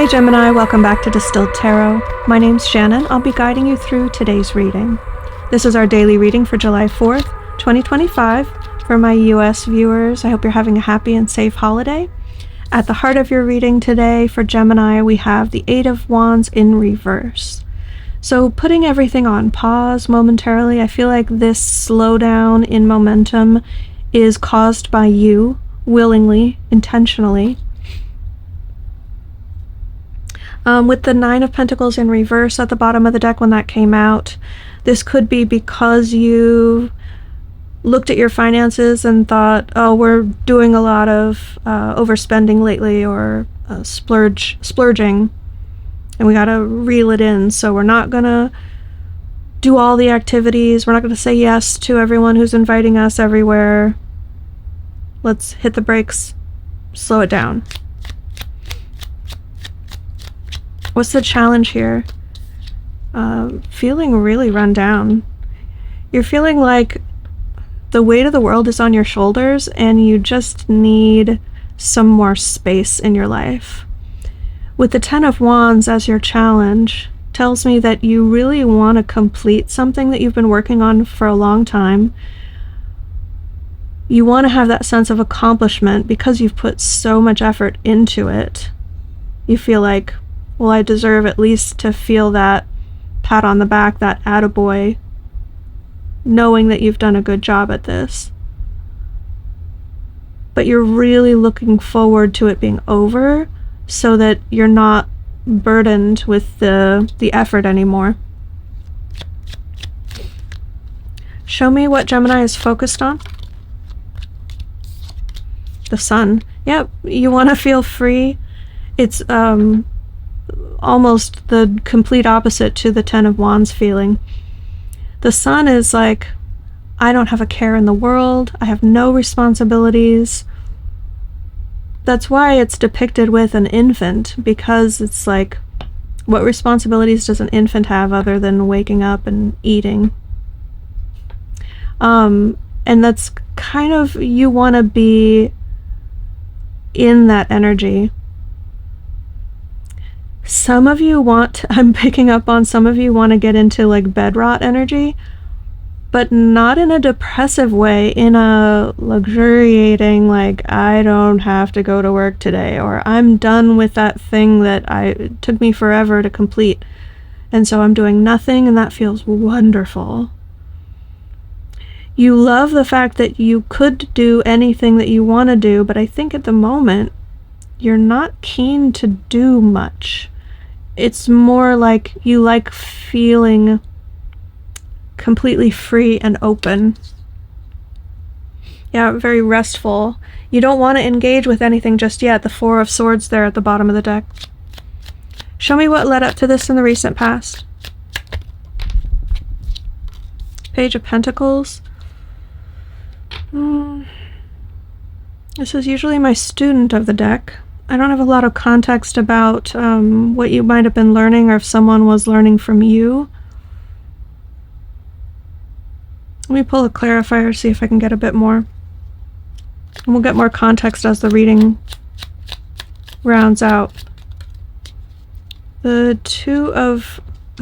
Hey Gemini, welcome back to Distilled Tarot. My name's Shannon. I'll be guiding you through today's reading. This is our daily reading for July 4th, 2025. For my US viewers, I hope you're having a happy and safe holiday. At the heart of your reading today for Gemini, we have the Eight of Wands in reverse. So putting everything on pause momentarily, I feel like this slowdown in momentum is caused by you, willingly, intentionally. With the Nine of Pentacles in reverse at the bottom of the deck when that came out, this could be because you looked at your finances and thought, oh, we're doing a lot of overspending lately, or splurging, and we gotta reel it in. So we're not gonna do all the activities. We're not gonna say yes to everyone who's inviting us everywhere. Let's hit the brakes, slow it down. What's the challenge here? Feeling really run down. You're feeling like the weight of the world is on your shoulders and you just need some more space in your life. With the Ten of Wands as your challenge, tells me that you really want to complete something that you've been working on for a long time. You want to have that sense of accomplishment because you've put so much effort into it. You feel like, well, I deserve at least to feel that pat on the back, that attaboy, knowing that you've done a good job at this. But you're really looking forward to it being over so that you're not burdened with the effort anymore. Show me what Gemini is focused on. The Sun. Yep, you want to feel free. It's almost the complete opposite to the Ten of Wands feeling. The Sun is like, I don't have a care in the world. I have no responsibilities. That's why it's depicted with an infant, because it's like, what responsibilities does an infant have other than waking up and eating? And that's kind of, you want to be in that energy. Some of you I'm picking up on some of you want to get into like bed rot energy, but not in a depressive way, in a luxuriating, like, I don't have to go to work today, or I'm done with that thing that it took me forever to complete, and so I'm doing nothing, and that feels wonderful. You love the fact that you could do anything that you want to do, but I think at the moment, you're not keen to do much. It's more like you like feeling completely free and open. Yeah, very restful. You don't want to engage with anything just yet. The Four of Swords there at the bottom of the deck. Show me what led up to this in the recent past. Page of Pentacles. This is usually my student of the deck. I don't have a lot of context about what you might have been learning, or if someone was learning from you. Let me pull a clarifier, see if I can get a bit more. And we'll get more context as the reading rounds out. The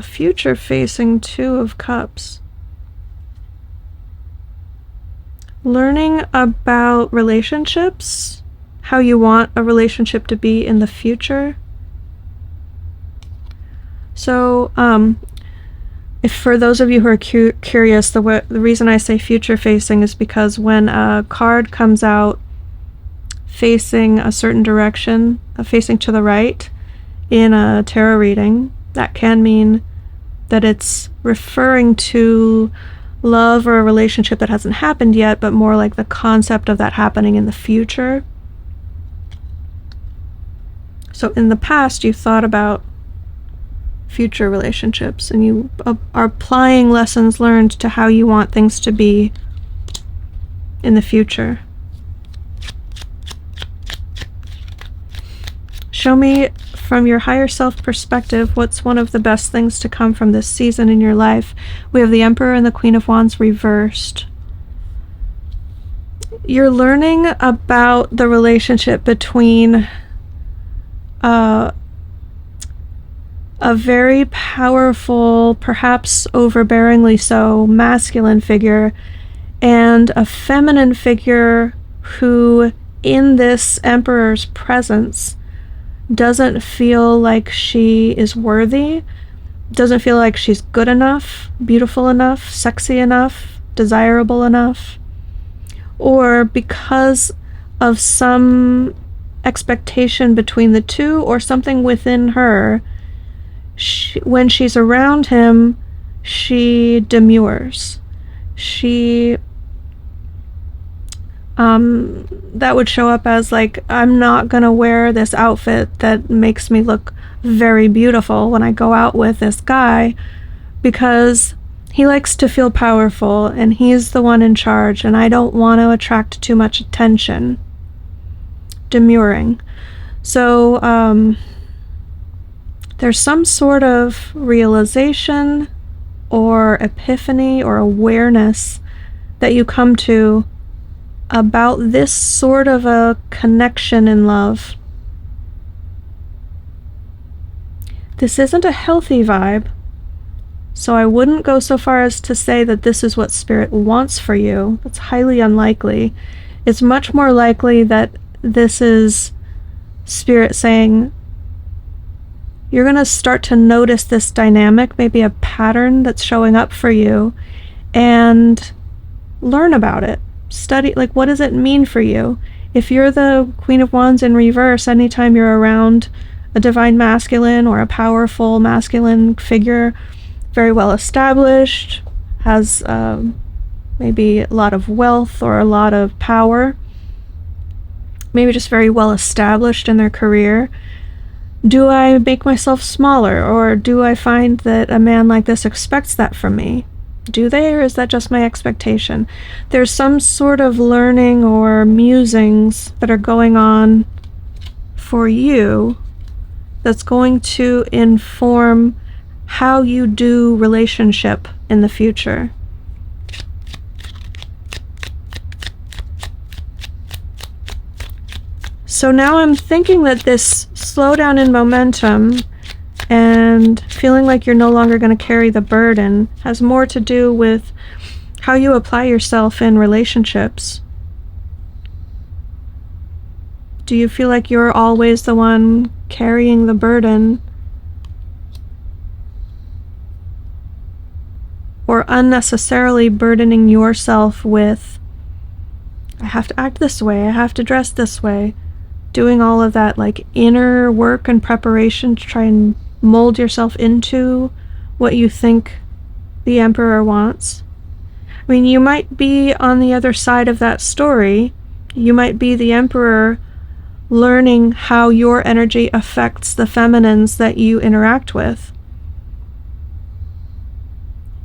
future-facing Two of Cups. Learning about relationships, how you want a relationship to be in the future. So, if for those of you who are curious, the reason I say future-facing is because when a card comes out facing a certain direction, facing to the right, in a tarot reading, that can mean that it's referring to love or a relationship that hasn't happened yet, but more like the concept of that happening in the future. So in the past, you thought about future relationships, and you are applying lessons learned to how you want things to be in the future. Show me from your higher self perspective what's one of the best things to come from this season in your life. We have the Emperor and the Queen of Wands reversed. You're learning about the relationship between a very powerful, perhaps overbearingly so, masculine figure, and a feminine figure who, in this Emperor's presence, doesn't feel like she is worthy, doesn't feel like she's good enough, beautiful enough, sexy enough, desirable enough, or because of some expectation between the two or something within her, when she's around him, she demurs. She that would show up as like, I'm not gonna wear this outfit that makes me look very beautiful when I go out with this guy, because he likes to feel powerful and he's the one in charge and I don't want to attract too much attention. Demurring. So there's some sort of realization or epiphany or awareness that you come to about this sort of a connection in love. This isn't a healthy vibe, so I wouldn't go so far as to say that this is what Spirit wants for you. That's highly unlikely. It's much more likely that this is Spirit saying, you're going to start to notice this dynamic, maybe a pattern that's showing up for you, and learn about it. Study, like, what does it mean for you? If you're the Queen of Wands in reverse, anytime you're around a divine masculine or a powerful masculine figure, very well established, has maybe a lot of wealth or a lot of power, maybe just very well established in their career, do I make myself smaller, or do I find that a man like this expects that from me? Do they, or is that just my expectation? There's some sort of learning or musings that are going on for you that's going to inform how you do relationship in the future. So now I'm thinking that this slowdown in momentum and feeling like you're no longer going to carry the burden has more to do with how you apply yourself in relationships. Do you feel like you're always the one carrying the burden, or unnecessarily burdening yourself with, I have to act this way, I have to dress this way, doing all of that like inner work and preparation to try and mold yourself into what you think the Emperor wants? I mean, you might be on the other side of that story. You might be the Emperor learning how your energy affects the feminines that you interact with.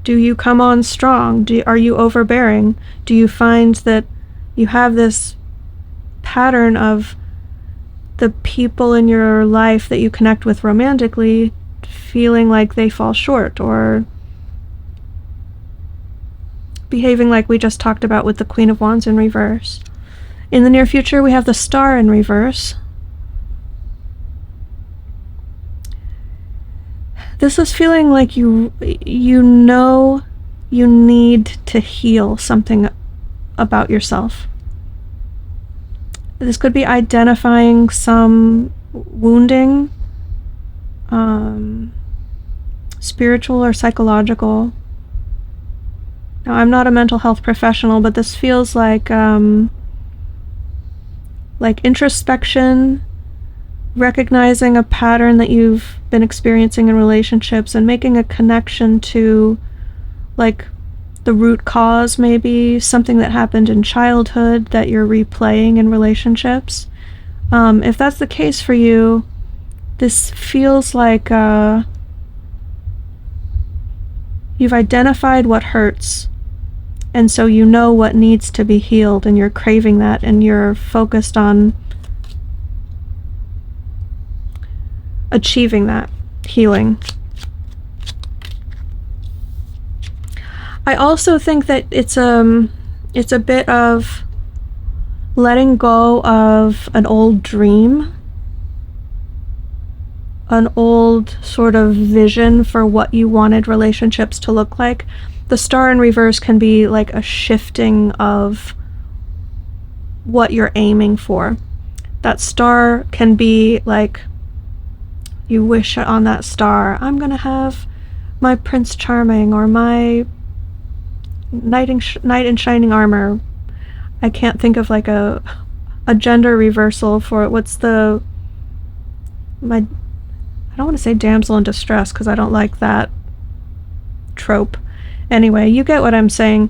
Do you come on strong? Are you overbearing? Do you find that you have this pattern of the people in your life that you connect with romantically feeling like they fall short, or behaving like we just talked about with the Queen of Wands in reverse? In the near future, we have the Star in reverse. This is feeling like you know you need to heal something about yourself. This could be identifying some wounding, spiritual or psychological. Now, I'm not a mental health professional, but this feels like introspection, recognizing a pattern that you've been experiencing in relationships and making a connection to, like, the root cause, maybe something that happened in childhood that you're replaying in relationships. If that's the case for you, this feels like you've identified what hurts, and so you know what needs to be healed, and you're craving that, and you're focused on achieving that healing. I also think that it's a bit of letting go of an old dream an old sort of vision for what you wanted relationships to look like. The star in reverse can be like a shifting of what you're aiming for. That star can be like, you wish on that star, I'm gonna have my Prince Charming or my knight in shining armor. I can't think of like a gender reversal for it. What's I don't want to say damsel in distress because I don't like that trope. Anyway, you get what I'm saying.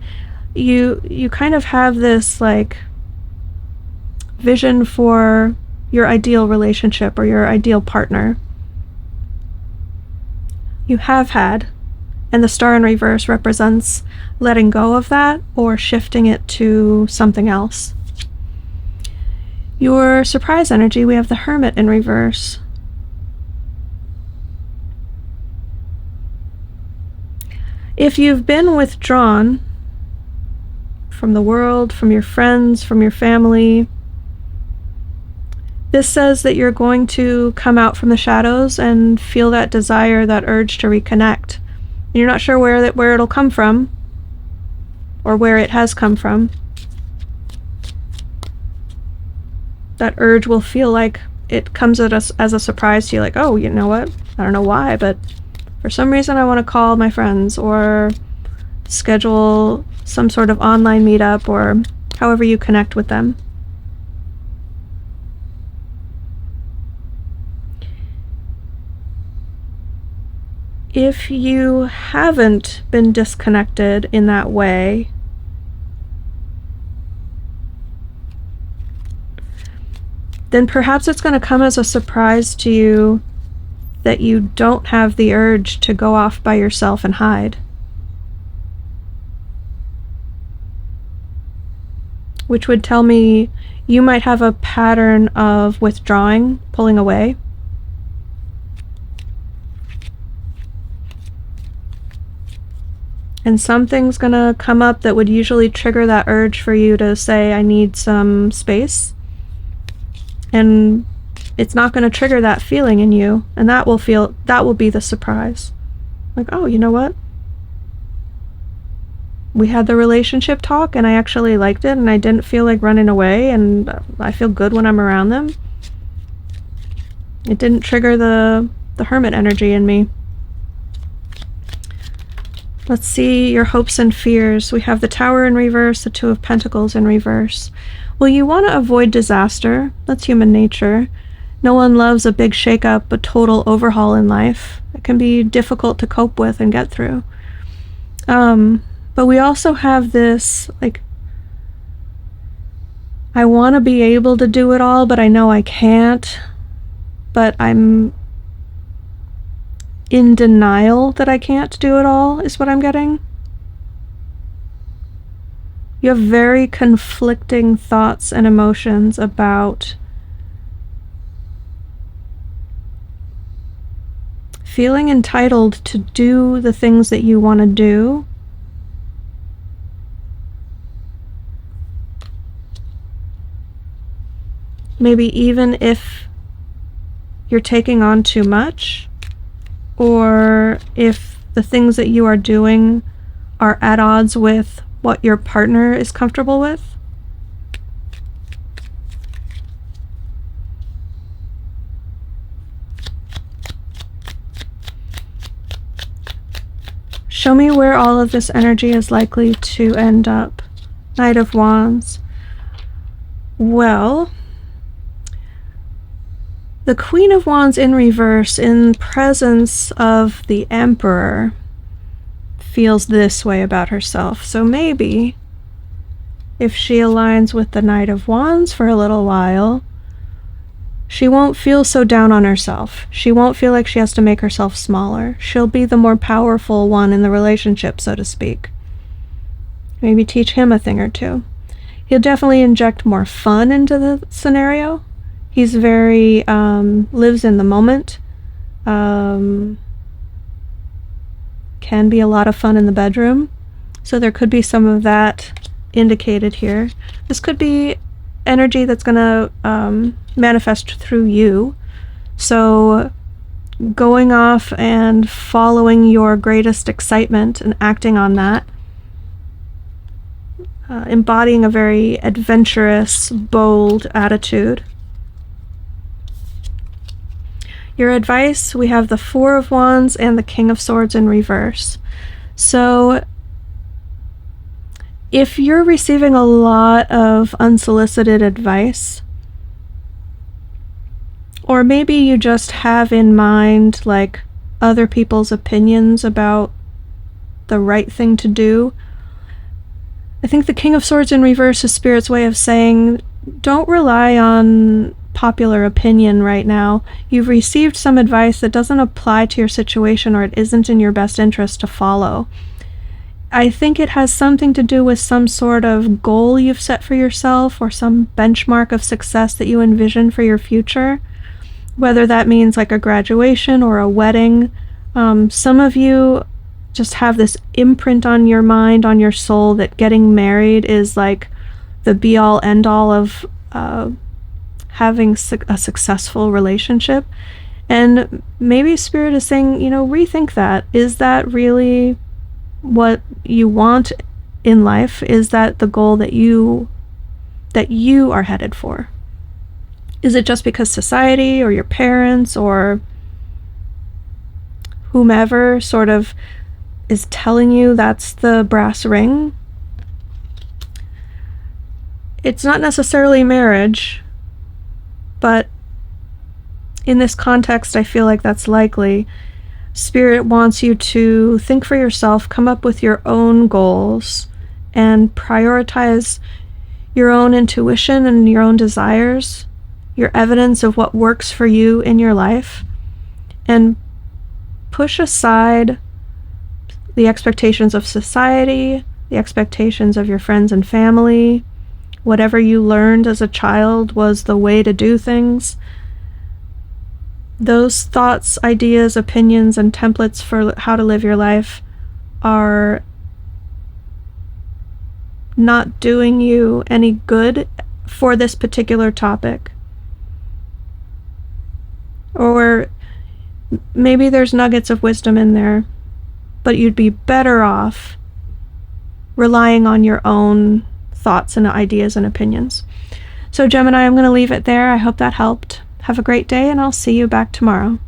You kind of have this like vision for your ideal relationship or your ideal partner. You have had, and the star in reverse represents letting go of that or shifting it to something else. Your surprise energy, we have the Hermit in reverse. If you've been withdrawn from the world, from your friends, from your family, this says that you're going to come out from the shadows and feel that desire, that urge to reconnect. And you're not sure where it'll come from or where it has come from. That urge will feel like it comes at us as a surprise to you, like, oh, you know what? I don't know why, but for some reason I want to call my friends or schedule some sort of online meetup or however you connect with them. If you haven't been disconnected in that way, then perhaps it's going to come as a surprise to you that you don't have the urge to go off by yourself and hide. Which would tell me you might have a pattern of withdrawing, pulling away. And something's gonna come up that would usually trigger that urge for you to say, I need some space. And it's not gonna trigger that feeling in you. And that will be the surprise. Like, oh, you know what? We had the relationship talk and I actually liked it and I didn't feel like running away and I feel good when I'm around them. It didn't trigger the hermit energy in me. Let's see your hopes and fears. We have the Tower in reverse, the Two of Pentacles in reverse. Well, you want to avoid disaster. That's human nature. No one loves a big shakeup, a total overhaul in life. It can be difficult to cope with and get through. But we also have this, like, I want to be able to do it all, but I know I can't. But I'm in denial that I can't do it all, is what I'm getting. You have very conflicting thoughts and emotions about feeling entitled to do the things that you want to do, maybe even if you're taking on too much, or if the things that you are doing are at odds with what your partner is comfortable with. Show me where all of this energy is likely to end up. Knight of Wands. Well, the Queen of Wands in reverse in presence of the Emperor feels this way about herself. So maybe if she aligns with the Knight of Wands for a little while, she won't feel so down on herself. She won't feel like she has to make herself smaller. She'll be the more powerful one in the relationship, so to speak. Maybe teach him a thing or two. He'll definitely inject more fun into the scenario. He's very, lives in the moment. Can be a lot of fun in the bedroom. So there could be some of that indicated here. This could be energy that's going to manifest through you. So going off and following your greatest excitement and acting on that. Embodying a very adventurous, bold attitude. Your advice, we have the Four of Wands and the King of Swords in reverse. So if you're receiving a lot of unsolicited advice, or maybe you just have in mind like other people's opinions about the right thing to do, I think the King of Swords in reverse is Spirit's way of saying, don't rely on popular opinion right now. You've received some advice that doesn't apply to your situation, or it isn't in your best interest to follow. I think it has something to do with some sort of goal you've set for yourself, or some benchmark of success that you envision for your future, whether that means like a graduation or a wedding. Some of you just have this imprint on your mind, on your soul, that getting married is like the be-all end-all of having a successful relationship. And maybe Spirit is saying, rethink that. Is that really what you want in life? Is that the goal that you are headed for? Is it just because society or your parents or whomever sort of is telling you that's the brass ring? It's not necessarily marriage, but in this context, I feel like that's likely. Spirit wants you to think for yourself, come up with your own goals, and prioritize your own intuition and your own desires, your evidence of what works for you in your life, and push aside the expectations of society, the expectations of your friends and family, whatever you learned as a child was the way to do things. Those thoughts, ideas, opinions, and templates for how to live your life are not doing you any good for this particular topic. Or maybe there's nuggets of wisdom in there, but you'd be better off relying on your own thoughts and ideas and opinions. So Gemini, I'm going to leave it there. I hope that helped. Have a great day, and I'll see you back tomorrow.